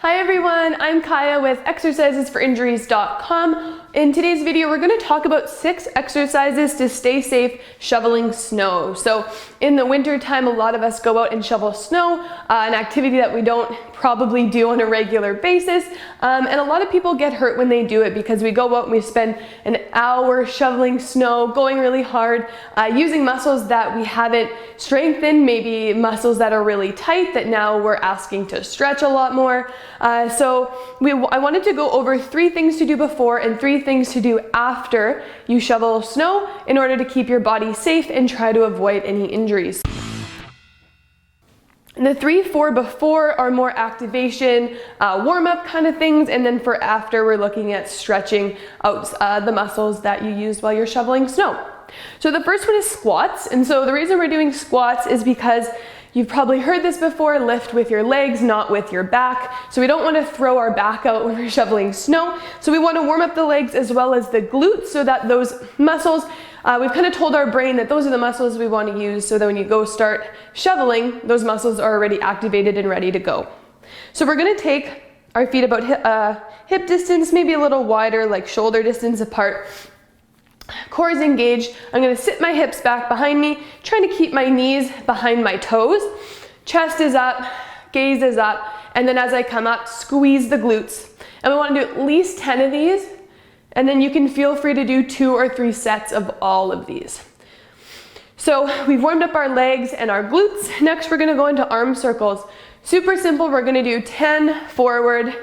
Hi everyone, I'm Kaya with exercisesforinjuries.com. In today's video, we're going to talk about 6 exercises to stay safe shoveling snow. So in the winter time, a lot of us go out and shovel snow, an activity that we don't probably do on a regular basis. And a lot of people get hurt when they do it because we go out and we spend an hour shoveling snow, going really hard, using muscles that we haven't strengthened, maybe muscles that are really tight that now we're asking to stretch a lot more. I wanted to go over 3 things to do before and 3 things to do after you shovel snow in order to keep your body safe and try to avoid any injuries. The 3 for before are more activation, warm-up kind of things, and then for after we're looking at stretching out the muscles that you use while you're shoveling snow. So the first one is squats, and so the reason we're doing squats is because you've probably heard this before, lift with your legs, not with your back. So we don't want to throw our back out when we're shoveling snow. So we want to warm up the legs as well as the glutes so that those muscles, we've kind of told our brain that those are the muscles we want to use so that when you go start shoveling, those muscles are already activated and ready to go. So we're going to take our feet about hip distance, maybe a little wider, like shoulder distance apart. Core is engaged. I'm going to sit my hips back behind me, trying to keep my knees behind my toes. Chest is up, gaze is up, and then as I come up, squeeze the glutes. And we want to do at least 10 of these, and then you can feel free to do 2 or 3 sets of all of these. So we've warmed up our legs and our glutes. Next, we're going to go into arm circles. Super simple. We're going to do 10 forward,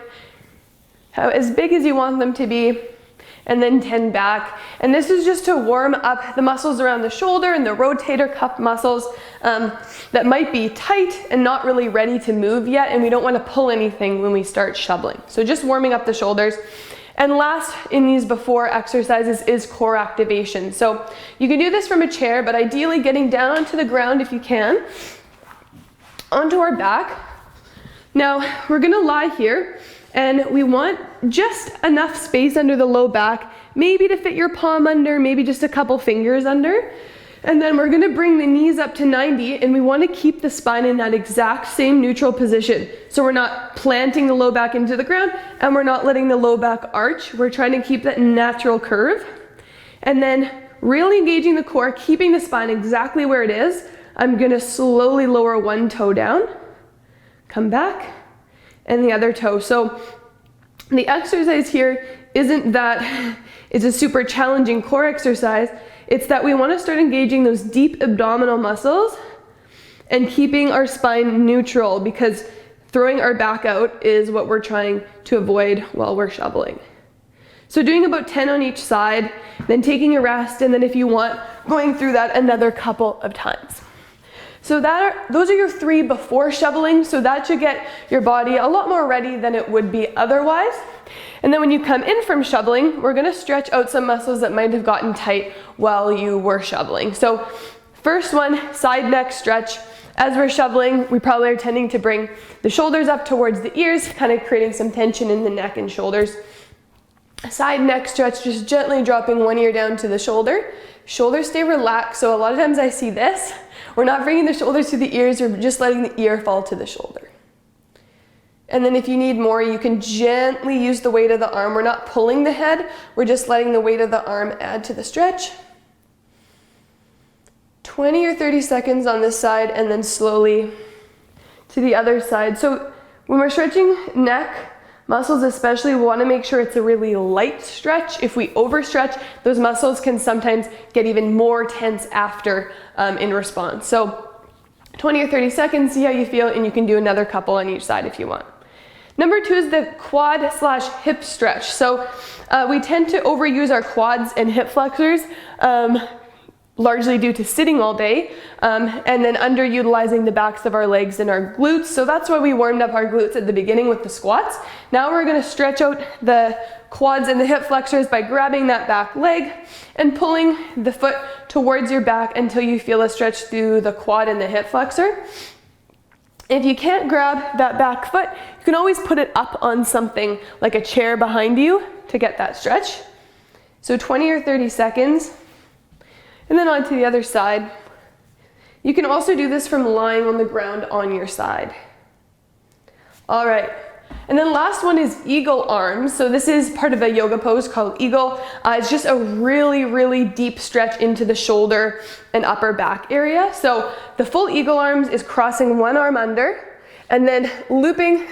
as big as you want them to be, and then 10 back. And this is just to warm up the muscles around the shoulder and the rotator cuff muscles that might be tight and not really ready to move yet, and we don't want to pull anything when we start shoveling. So just warming up the shoulders. And last in these before exercises is core activation. So you can do this from a chair, but ideally getting down onto the ground if you can, onto our back. Now we're gonna lie here, and we want just enough space under the low back, maybe to fit your palm under, maybe just a couple fingers under. And then we're gonna bring the knees up to 90, and we wanna keep the spine in that exact same neutral position. So we're not planting the low back into the ground, and we're not letting the low back arch. We're trying to keep that natural curve. And then really engaging the core, keeping the spine exactly where it is. I'm gonna slowly lower one toe down, come back, and the other toe. So the exercise here isn't that it's a super challenging core exercise. It's that we want to start engaging those deep abdominal muscles and keeping our spine neutral, because throwing our back out is what we're trying to avoid while we're shoveling. So doing about 10 on each side, then taking a rest, and then if you want, going through that another couple of times. So those are your 3 before shoveling, so that should get your body a lot more ready than it would be otherwise. And then when you come in from shoveling, we're gonna stretch out some muscles that might have gotten tight while you were shoveling. So first one, side neck stretch. As we're shoveling, we probably are tending to bring the shoulders up towards the ears, kind of creating some tension in the neck and shoulders. Side neck stretch, just gently dropping one ear down to the shoulder. Shoulders stay relaxed, so a lot of times I see this. We're not bringing the shoulders to the ears, we're just letting the ear fall to the shoulder. And then if you need more, you can gently use the weight of the arm. We're not pulling the head, we're just letting the weight of the arm add to the stretch. 20 or 30 seconds on this side, and then slowly to the other side. So when we're stretching neck muscles especially, we want to make sure it's a really light stretch. If we overstretch, those muscles can sometimes get even more tense after in response. So 20 or 30 seconds, see how you feel, and you can do another couple on each side if you want. Number 2 is the quad/hip stretch. So we tend to overuse our quads and hip flexors, largely due to sitting all day, and then underutilizing the backs of our legs and our glutes. So that's why we warmed up our glutes at the beginning with the squats. Now we're gonna stretch out the quads and the hip flexors by grabbing that back leg and pulling the foot towards your back until you feel a stretch through the quad and the hip flexor. If you can't grab that back foot, you can always put it up on something like a chair behind you to get that stretch. So 20 or 30 seconds. And then on to the other side. You can also do this from lying on the ground on your side. All right, And then last one is eagle arms. So this is part of a yoga pose called eagle. It's just a really, really deep stretch into the shoulder and upper back area. So the full eagle arms is crossing one arm under and then looping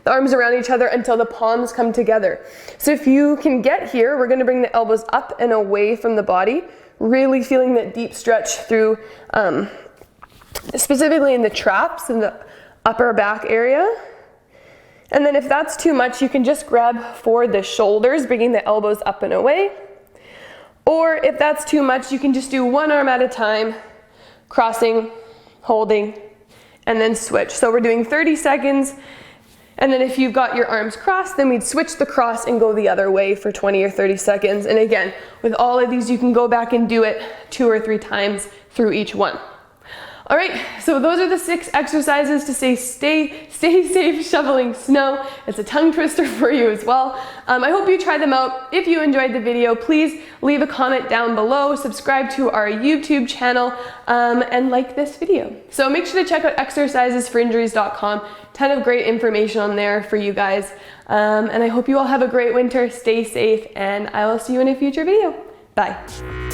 the arms around each other until the palms come together. So if you can get here, we're gonna bring the elbows up and away from the body, really feeling that deep stretch through, specifically in the traps in the upper back area. And then if that's too much, you can just grab for the shoulders, bringing the elbows up and away. Or if that's too much, you can just do one arm at a time, crossing, holding, and then switch. So we're doing 30 seconds. And then if you've got your arms crossed, then we'd switch the cross and go the other way for 20 or 30 seconds. And again, with all of these, you can go back and do it 2 or 3 times through each one. All right, so those are the 6 exercises to stay safe shoveling snow. It's a tongue twister for you as well. I hope you try them out. If you enjoyed the video, please leave a comment down below, subscribe to our YouTube channel, and like this video. So make sure to check out exercisesforinjuries.com. Ton of great information on there for you guys. And I hope you all have a great winter, stay safe, and I will see you in a future video. Bye.